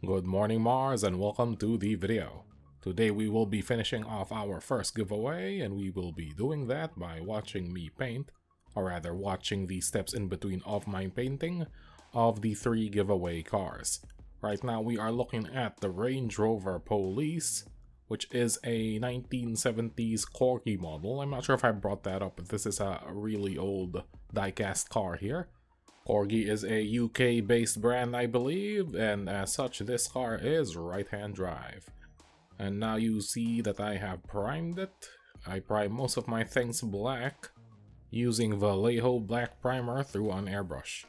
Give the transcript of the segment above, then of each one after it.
Good morning, Mars, and welcome to the video. Today we will be finishing off our first giveaway, and we will be doing that by watching me paint, or rather watching the steps in between of my painting of the 3 giveaway cars. Right now we are looking at the Range Rover Police, which is a 1970s Corgi model. I'm not sure if I brought that up, but this is a really old Diecast car here. Corgi is a UK-based brand, I believe, and as such, this car is right-hand drive. And now you see that I have primed it. I prime most of my things black, using Vallejo black primer through an airbrush.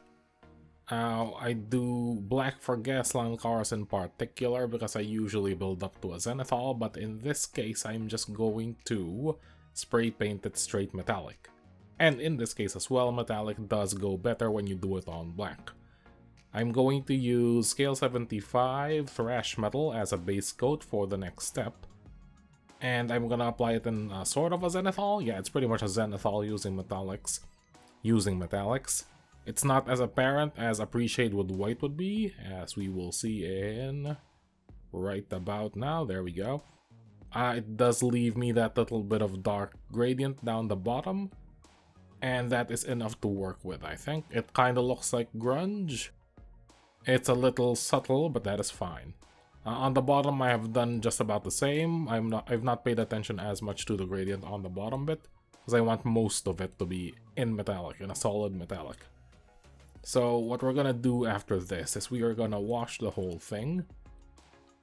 Now, I do black for Gaslands cars in particular because I usually build up to a zenithal, but in this case, I'm just going to spray paint it straight metallic. And in this case as well, metallic does go better when you do it on black. I'm going to use scale 75 thrash metal as a base coat for the next step. And I'm gonna apply it in sort of a zenithal. Yeah, it's pretty much a zenithal using metallics. It's not as apparent as Appreciate with white would be, as we will see in right about now. There we go. It does leave me that little bit of dark gradient down the bottom. And that is enough to work with, I think. It kind of looks like grunge. It's a little subtle, but that is fine. On the bottom, I have done just about the same. I've not paid attention as much to the gradient on the bottom bit, because I want most of it to be in metallic, in a solid metallic. So what we're gonna do after this is we are gonna wash the whole thing.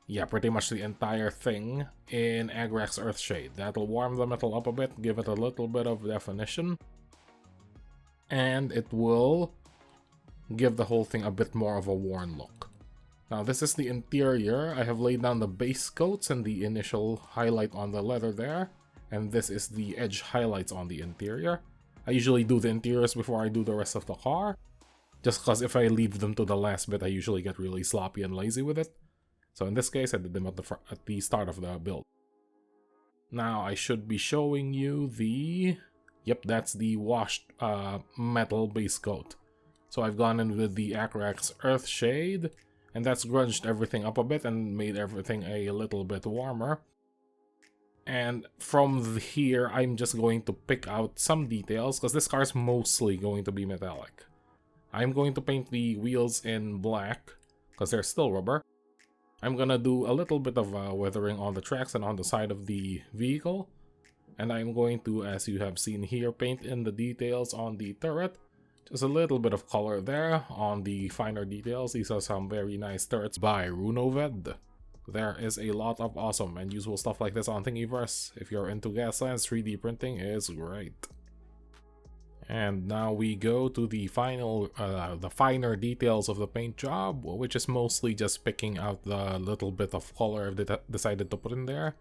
Yeah, pretty much the entire thing in Agrax Earthshade. That'll warm the metal up a bit, give it a little bit of definition. And it will give the whole thing a bit more of a worn look. Now this is the interior. I have laid down the base coats and the initial highlight on the leather there, and this is the edge highlights on the interior. I usually do the interiors before I do the rest of the car, just because if I leave them to the last bit I usually get really sloppy and lazy with it. So in this case I did them at the start of the build. Now I should be showing you the... Yep, that's the washed metal base coat. So I've gone in with the Agrax Earthshade, and that's grunged everything up a bit and made everything a little bit warmer. And from here, I'm just going to pick out some details, because this car is mostly going to be metallic. I'm going to paint the wheels in black, because they're still rubber. I'm gonna do a little bit of weathering on the tracks and on the side of the vehicle. And I'm going to, as you have seen here, paint in the details on the turret. Just a little bit of color there on the finer details. These are some very nice turrets by Runoved. There is a lot of awesome and useful stuff like this on Thingiverse. If you're into Gaslands, 3D printing is great. And now we go to the finer details of the paint job, which is mostly just picking out the little bit of color I've decided to put in there.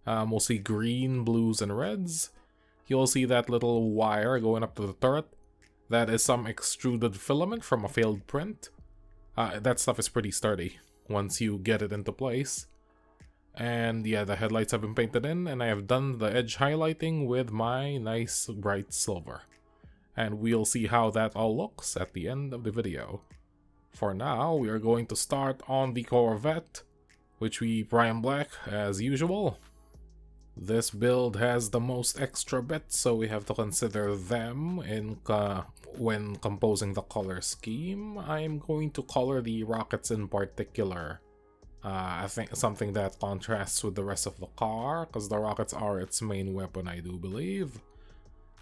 Mostly green, blues, and reds. You'll see that little wire going up to the turret. That is some extruded filament from a failed print. That stuff is pretty sturdy once you get it into place. And yeah, the headlights have been painted in, and I have done the edge highlighting with my nice bright silver. And we'll see how that all looks at the end of the video. For now, we are going to start on the Corvette, which we prime black as usual. This build has the most extra bits, so we have to consider them when composing the color scheme. I'm going to color the rockets in particular. I think something that contrasts with the rest of the car, because the rockets are its main weapon, I do believe.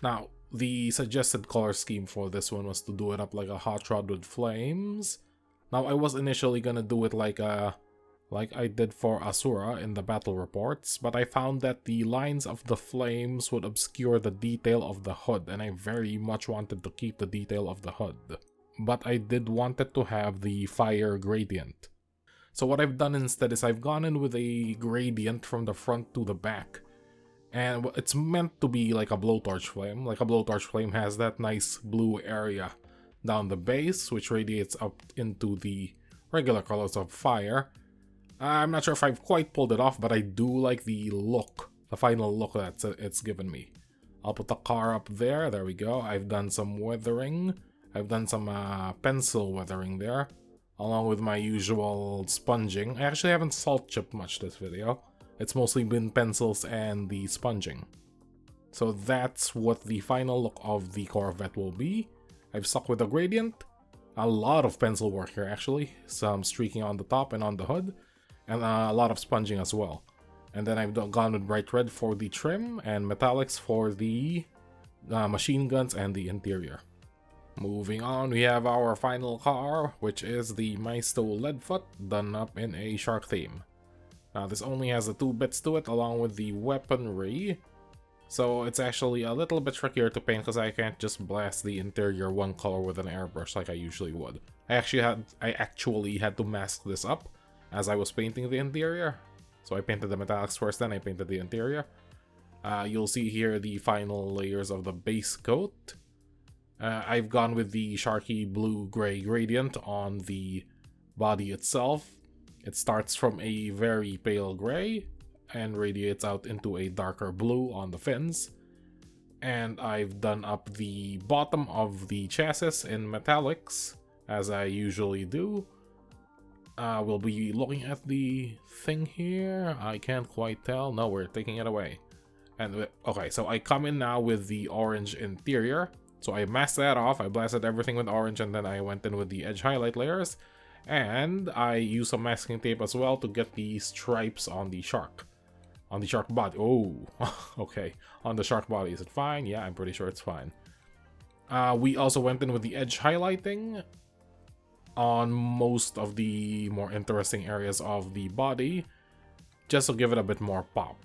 Now, the suggested color scheme for this one was to do it up like a hot rod with flames. Now, I was initially gonna do it like I did for Asura in the battle reports, but I found that the lines of the flames would obscure the detail of the hood, and I very much wanted to keep the detail of the hood. But I did want it to have the fire gradient. So what I've done instead is I've gone in with a gradient from the front to the back. And it's meant to be like a blowtorch flame. Like a blowtorch flame has that nice blue area down the base, which radiates up into the regular colors of fire. I'm not sure if I've quite pulled it off, but I do like the look, the final look that it's given me. I'll put the car up there. There we go. I've done some weathering. I've done some pencil weathering there. along with my usual sponging. I actually haven't salt chipped much this video. It's mostly been pencils and the sponging. So that's what the final look of the Corvette will be. I've stuck with the gradient. A lot of pencil work here actually. Some streaking on the top and on the hood. And a lot of sponging as well. And then I've gone with bright red for the trim and metallics for the machine guns and the interior. Moving on, we have our final car, which is the Maisto Leadfoot, done up in a shark theme. Now this only has the 2 bits to it along with the weaponry, so it's actually a little bit trickier to paint because I can't just blast the interior one color with an airbrush like I usually would. I actually had to mask this up as I was painting the interior. So I painted the metallics first, then I painted the interior. You'll see here the final layers of the base coat. I've gone with the Sharky blue-gray gradient on the body itself. It starts from a very pale gray and radiates out into a darker blue on the fins. And I've done up the bottom of the chassis in metallics, as I usually do. We'll be looking at the thing here. I can't quite tell. No, we're taking it away. And okay, so I come in now with the orange interior. So I masked that off, I blasted everything with orange, and then I went in with the edge highlight layers. And I used some masking tape as well to get the stripes on the shark. On the shark body. Oh, okay. On the shark body, is it fine? Yeah, I'm pretty sure it's fine. We also went in with the edge highlighting on most of the more interesting areas of the body, just to give it a bit more pop.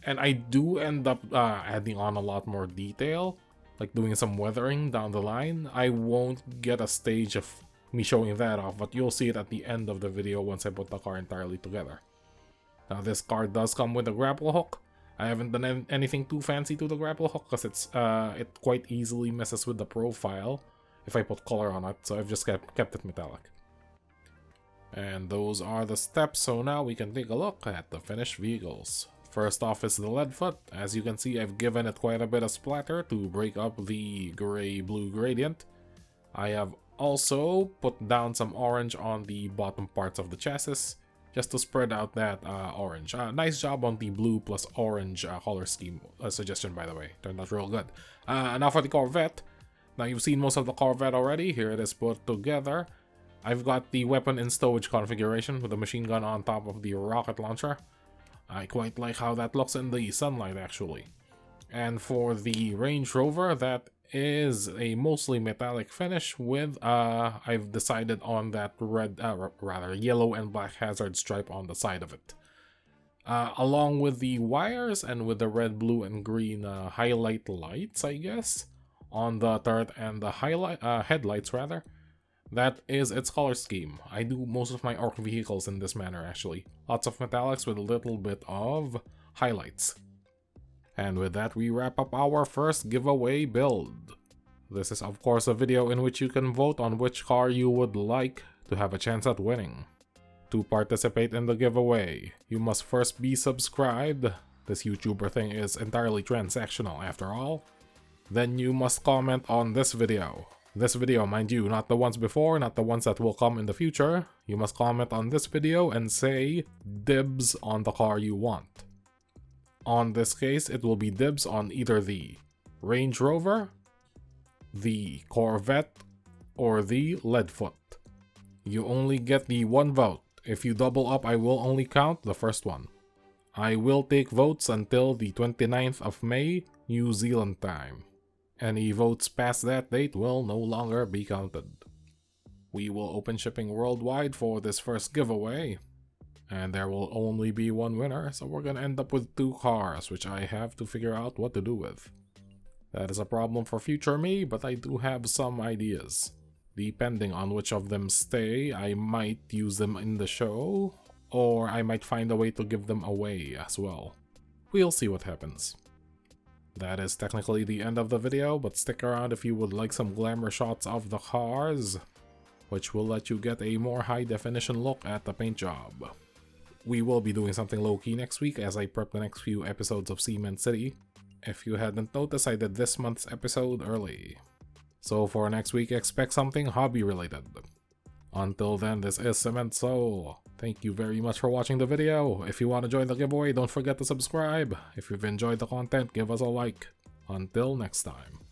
And I do end up adding on a lot more detail, like doing some weathering down the line. I won't get a stage of me showing that off, but you'll see it at the end of the video once I put the car entirely together. Now this car does come with a grapple hook. I haven't done anything too fancy to the grapple hook because it quite easily messes with the profile if I put color on it, so I've just kept it metallic. And those are the steps, so now we can take a look at the finished vehicles. First off is the Leadfoot. As you can see, I've given it quite a bit of splatter to break up the gray-blue gradient. I have also put down some orange on the bottom parts of the chassis, just to spread out that orange. Nice job on the blue plus orange color scheme suggestion, by the way. Turned out real good. Now for the Corvette. Now you've seen most of the Corvette already. Here it is put together. I've got the weapon in stowage configuration with the machine gun on top of the rocket launcher. I quite like how that looks in the sunlight, actually. And for the Range Rover, that is a mostly metallic finish with, I've decided on that red, rather yellow and black hazard stripe on the side of it. Along with the wires and with the red, blue, and green highlight lights, I guess, on the turret and the headlights, rather. That is its color scheme. I do most of my ARC vehicles in this manner, actually. Lots of metallics with a little bit of highlights. And with that, we wrap up our first giveaway build. This is of course a video in which you can vote on which car you would like to have a chance at winning. To participate in the giveaway, you must first be subscribed. This YouTuber thing is entirely transactional after all. Then you must comment on this video. This video, mind you, not the ones before, not the ones that will come in the future. You must comment on this video and say dibs on the car you want. On this case, it will be dibs on either the Range Rover, the Corvette, or the Leadfoot. You only get the one vote. If you double up, I will only count the first one. I will take votes until the 29th of May, New Zealand time. Any votes past that date will no longer be counted. We will open shipping worldwide for this first giveaway, and there will only be one winner, so we're gonna end up with 2 cars, which I have to figure out what to do with. That is a problem for future me, but I do have some ideas. Depending on which of them stay, I might use them in the show, or I might find a way to give them away as well. We'll see what happens. That is technically the end of the video, but stick around if you would like some glamour shots of the cars, which will let you get a more high-definition look at the paint job. We will be doing something low-key next week as I prep the next few episodes of Cement City. If you hadn't noticed, I did this month's episode early. So for next week, expect something hobby-related. Until then, this is Cement Soul. Thank you very much for watching the video. If you want to join the giveaway, don't forget to subscribe. If you've enjoyed the content, give us a like. Until next time.